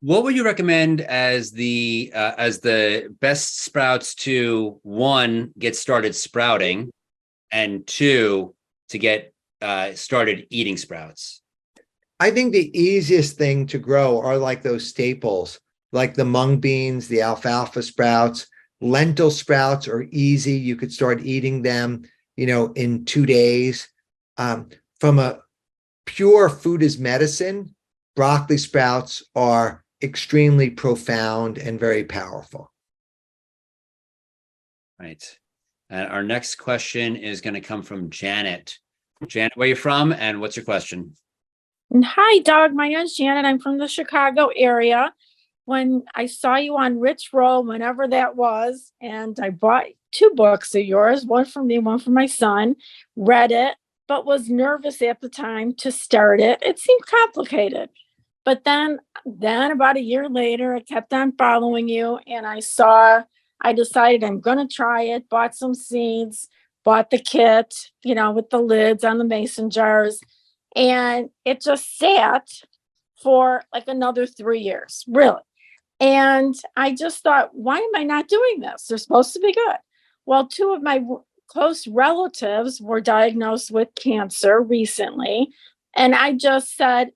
What would you recommend as the best sprouts to, one, get started sprouting, and two, to get started eating sprouts? I think the easiest thing to grow are like those staples, like the mung beans, the alfalfa sprouts. Lentil sprouts are easy. You could start eating them, in 2 days. From a pure food as medicine, broccoli sprouts are extremely profound and very powerful. Right. And our next question is going to come from Janet. Janet, where are you from, and what's your question? Hi, Doug. My name's Janet. I'm from the Chicago area. When I saw you on Rich Roll, whenever that was, and I bought two books of yours, one for me, one for my son, read it, but was nervous at the time to start it. It seemed complicated. But then about a year later, I kept on following you, and I decided I'm going to try it, bought some seeds, bought the kit, with the lids on the mason jars, and it just sat for like another 3 years, really. And I just thought, why am I not doing this? They're supposed to be good. Well, two of my close relatives were diagnosed with cancer recently, and I just said,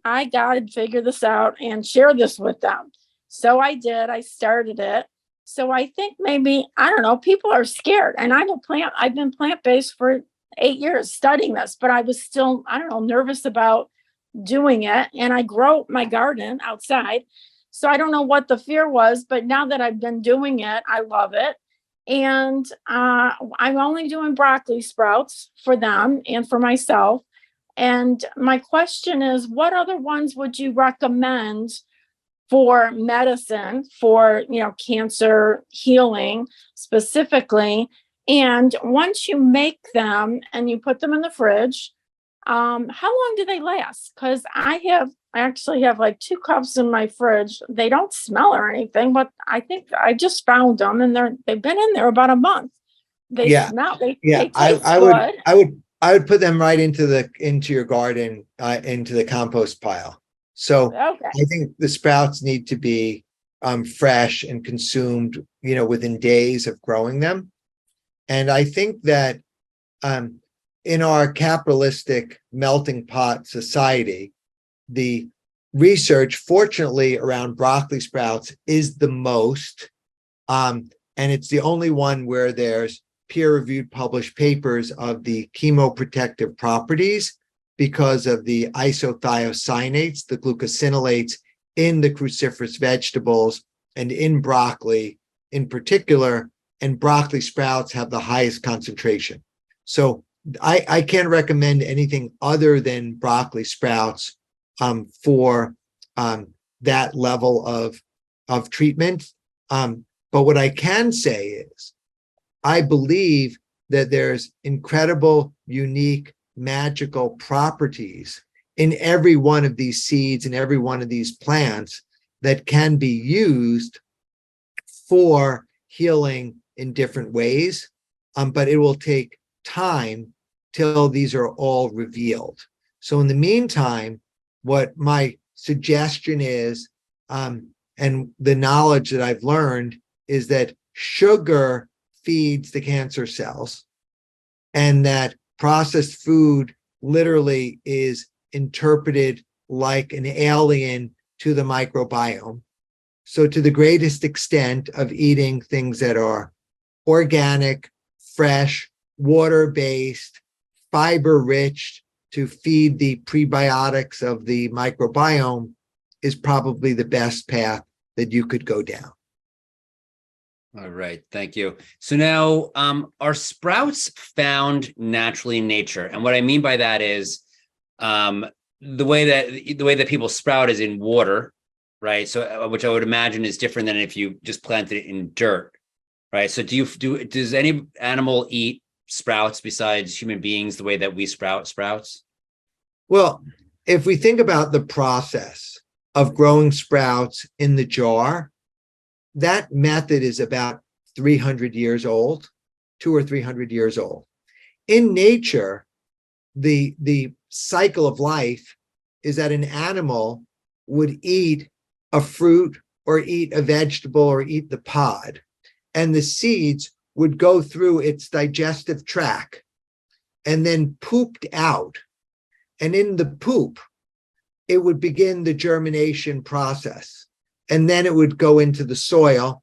I got to figure this out and share this with them. So I did. I started it. So I think maybe, I don't know, people are scared. And I've been plant-based for 8 years studying this, but I was still, I don't know, nervous about doing it. And I grow my garden outside. So I don't know what the fear was, but now that I've been doing it, I love it. And I'm only doing broccoli sprouts for them and for myself. And my question is, what other ones would you recommend for medicine, for, cancer healing specifically? And once you make them and you put them in the fridge, how long do they last? Because I actually have like 2 cups in my fridge. They don't smell or anything, but I think I just found them and they've been in there about a month. They smell, they taste good. I would put them right into your garden, into the compost pile. So Okay. I think the sprouts need to be fresh and consumed, within days of growing them. And I think that in our capitalistic melting pot society, the research, fortunately, around broccoli sprouts is the most, and it's the only one where there's peer-reviewed published papers of the chemoprotective properties because of the isothiocyanates, the glucosinolates in the cruciferous vegetables and in broccoli in particular, and broccoli sprouts have the highest concentration. So I can't recommend anything other than broccoli sprouts for that level of treatment. But what I can say is, I believe that there's incredible, unique, magical properties in every one of these seeds and every one of these plants that can be used for healing in different ways. But it will take time till these are all revealed. So in the meantime, what my suggestion is, and the knowledge that I've learned, is that sugar feeds the cancer cells, and that processed food literally is interpreted like an alien to the microbiome. So to the greatest extent of eating things that are organic, fresh, water-based, fiber-rich to feed the prebiotics of the microbiome is probably the best path that you could go down. All right, thank you. So now, are sprouts found naturally in nature? And what I mean by that is, the way that people sprout is in water, right? So, which I would imagine is different than if you just planted it in dirt, right? So, does any animal eat sprouts besides human beings the way that we sprout sprouts? Well, if we think about the process of growing sprouts in the jar, that method is about 300 years old, 200 or 300 years old. In nature, the cycle of life is that an animal would eat a fruit or eat a vegetable or eat the pod, and the seeds would go through its digestive tract and then pooped out. And in the poop, it would begin the germination process. And then it would go into the soil,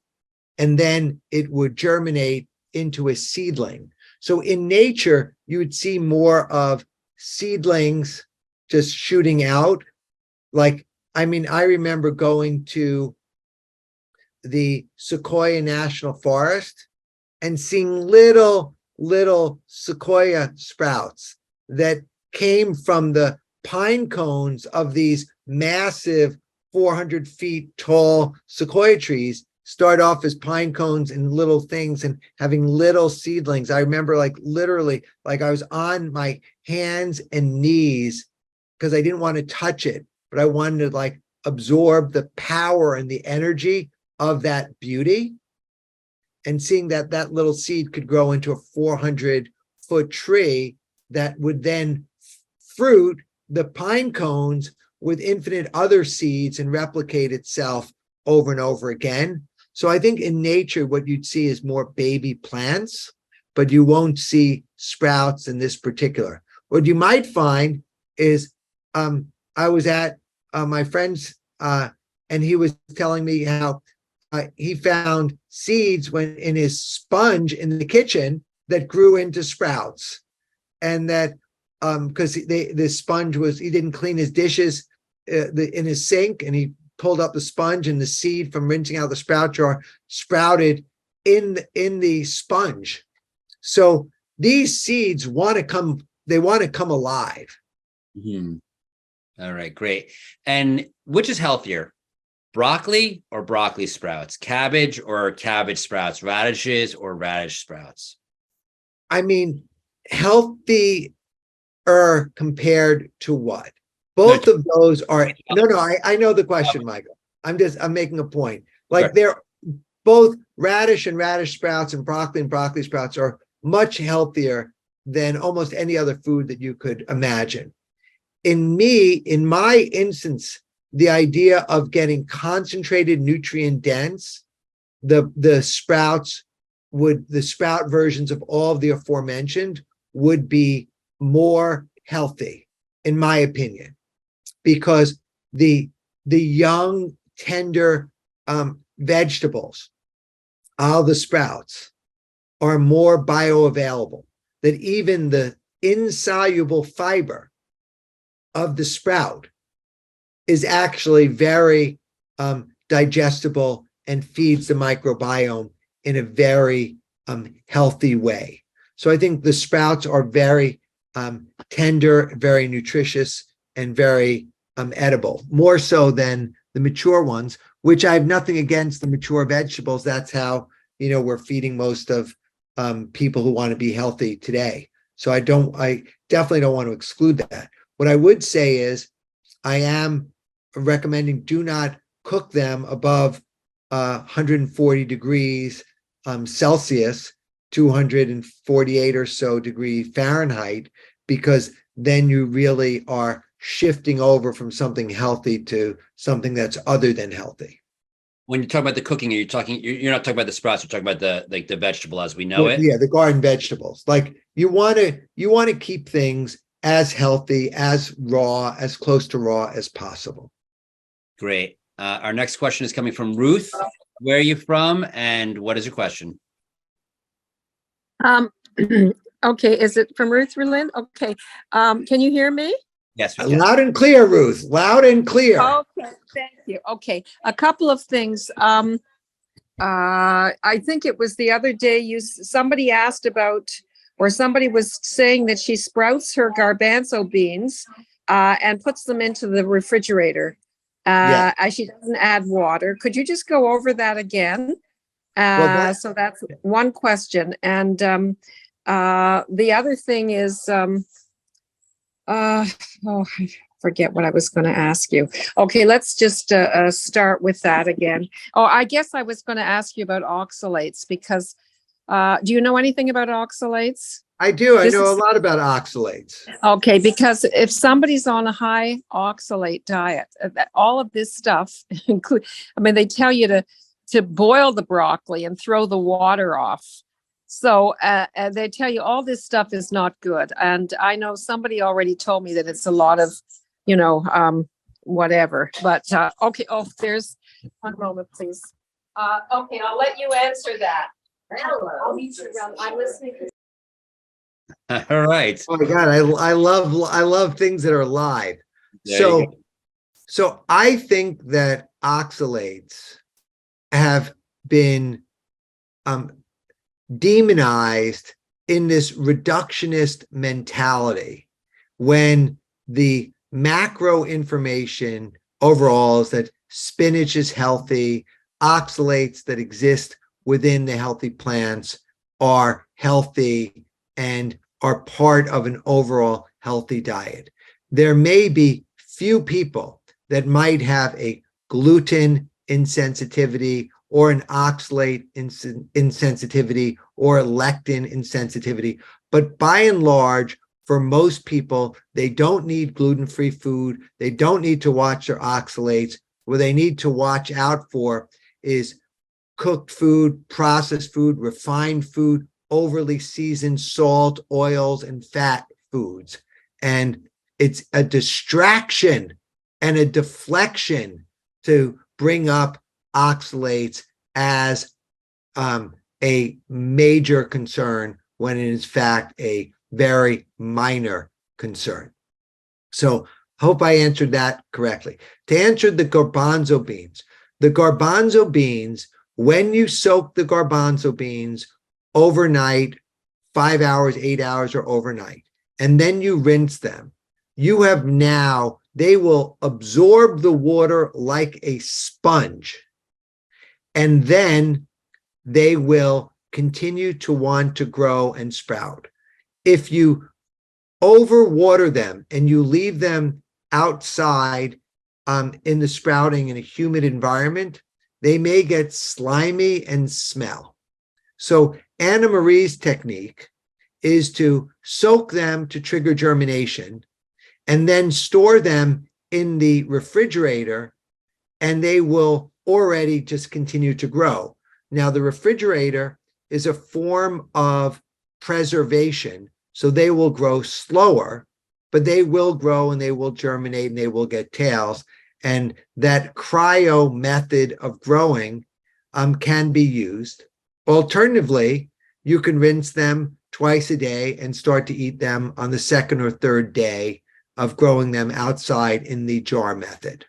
and then it would germinate into a seedling. So in nature, you would see more of seedlings just shooting out. Like, I mean, I remember going to the Sequoia National Forest and seeing little sequoia sprouts that came from the pine cones of these massive 400 feet tall sequoia trees, start off as pine cones and little things and having little seedlings. I remember like literally, like I was on my hands and knees because I didn't want to touch it, but I wanted to like absorb the power and the energy of that beauty, and seeing that that little seed could grow into a 400-foot tree that would then fruit the pine cones with infinite other seeds and replicate itself over and over again. So I think in nature, what you'd see is more baby plants, but you won't see sprouts in this particular. What you might find is, I was at my friend's, and he was telling me how he found seeds when in his sponge in the kitchen that grew into sprouts, and that because the sponge was, he didn't clean his dishes in his sink, and he pulled up the sponge, and the seed from rinsing out the sprout jar sprouted in the sponge. So these seeds want to come, they want to come alive. Mm-hmm. All right, great. And which is healthier, broccoli or broccoli sprouts, cabbage or cabbage sprouts, radishes or radish sprouts? I mean, healthier compared to what? Both of those are, I know the question, Michael. I'm making a point. Like Right. they're both radish and radish sprouts and broccoli sprouts are much healthier than almost any other food that you could imagine. In my instance, the idea of getting concentrated nutrient dense, the sprout versions of all of the aforementioned would be more healthy, in my opinion, because the young, tender vegetables, all the sprouts, are more bioavailable, that even the insoluble fiber of the sprout is actually very digestible and feeds the microbiome in a very healthy way. So I think the sprouts are very tender, very nutritious, and very edible, more so than the mature ones, which I have nothing against the mature vegetables. That's how, we're feeding most of people who want to be healthy today. So I definitely don't want to exclude that. What I would say is I am recommending do not cook them above 140 degrees Celsius, 248 or so degree Fahrenheit, because then you really are shifting over from something healthy to something that's other than healthy. When you talk about the cooking, you're not talking about the sprouts, you're talking about the vegetable as we know it. Yeah, the garden vegetables. Like you want to keep things as healthy, as raw, as close to raw as possible. Great. Our next question is coming from Ruth. Where are you from, and what is your question? Okay, is it from Ruth Berlin? Okay. Can you hear me? Yes, we can. Loud and clear, Ruth. Loud and clear. Okay, thank you. Okay, a couple of things. I think it was the other day somebody asked about, or somebody was saying that she sprouts her garbanzo beans and puts them into the refrigerator. As she doesn't add water. Could you just go over that again? So that's one question. And the other thing is, I forget what I was going to ask you. Okay, let's just start with that again. Oh, I guess I was going to ask you about oxalates because do you know anything about oxalates? I do. I This know a is- lot about oxalates. Okay, because if somebody's on a high oxalate diet, all of this stuff include, I mean, they tell you to boil the broccoli and throw the water off. So they tell you all this stuff is not good. And I know somebody already told me that it's a lot of, whatever. But okay, there's one moment, please. Okay, I'll let you answer that. Hello. I'll meet you around. I'm listening. All right. Oh my God, I love things that are live. There you go. So I think that oxalates have been demonized in this reductionist mentality when the macro information overall is that spinach is healthy, oxalates that exist within the healthy plants are healthy and are part of an overall healthy diet. There may be few people that might have a gluten insensitivity or an oxalate insensitivity or a lectin insensitivity, but by and large, for most people, they don't need gluten-free food. They don't need to watch their oxalates. What they need to watch out for is cooked food, processed food, refined food, overly seasoned salt, oils, and fat foods. And it's a distraction and a deflection to bring up oxalates as a major concern when it is in fact a very minor concern. So hope I answered that correctly. To answer the garbanzo beans, when you soak the garbanzo beans overnight, 5 hours, 8 hours, or overnight, and then you rinse them, you have now, they will absorb the water like a sponge, and then they will continue to want to grow and sprout. If you overwater them and you leave them outside in the sprouting in a humid environment, they may get slimy and smell. So Anna Marie's technique is to soak them to trigger germination and then store them in the refrigerator, and they will already just continue to grow. Now, the refrigerator is a form of preservation, so they will grow slower, but they will grow and they will germinate and they will get tails. And that cryo method of growing can be used. Alternatively, you can rinse them twice a day and start to eat them on the second or third day of growing them outside in the jar method.